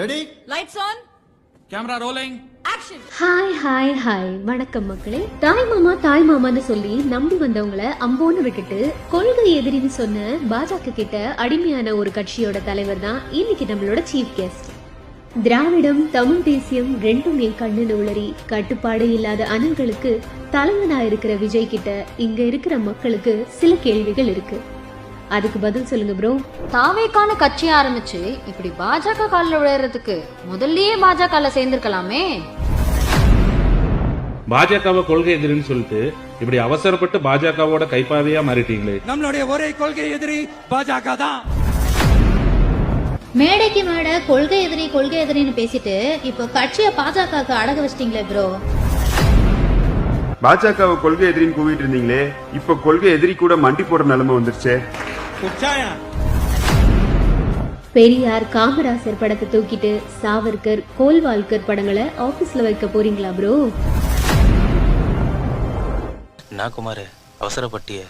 Ready, lights on, camera rolling, action. Hi வணக்கம் மக்களே. தாய் மாமான்னு சொல்லி நம்பி வந்தவங்கள அம்போன்னு விட்டுட்டு கொள்கை எதிரின்னு சொன்ன பாஜக கிட்ட அடிமையான ஒரு கட்சியோட தலைவர் தான் இன்னைக்கு நம்மளோட சீஃப் கெஸ்ட். திராவிடம் தமிழ் தேசியம் ரெண்டுமே கண்ணுன்னு உளறி கட்டுப்பாடு இல்லாத அனல்களுக்கு தலைவனா இருக்கிற விஜய் கிட்ட இங்க இருக்கிற மக்களுக்கு சில கேள்விகள் இருக்கு. அதுக்கு பதில் சொல்லுங்க ப்ரோ. தாவேக்கான கட்சி ஆரம்பிச்சு இப்படி பாஜக காலில் விளையாடுறதுக்கு முதல்லயே பாஜக சேர்ந்திருக்கலாமே. பாஜகவை கொள்கை எதிரின்னு சொல்லிட்டு இப்படி அவசரப்பட்டு பாஜகவோட கைப்பாவையா மாறிட்டீங்களே. நம்மளுடைய ஒரே கொள்கை எதிரி பாஜக தான். மேடைக்கு மேடை கொள்கை எதிரின்னு பேசிட்டு இப்போ கட்சியை பாஜகவுக்கு அடக வச்சிட்டீங்களே ப்ரோ. பாஜகவை கொள்கை எதிரின்னு கூவிட்டு இருந்தீங்களே, இப்ப கொள்கை எதிரி கூட மண்டி போடுற நிலைமை வந்துருச்சு. பெரியார் காமராசர் படத்தை தூக்கிட்டு சாவர்கர் கோல்வால்கர் படங்களை ஆபீஸ்ல வைக்க போறீங்களா ப்ரோ? நான் குமார் அவசரப்பட்டிய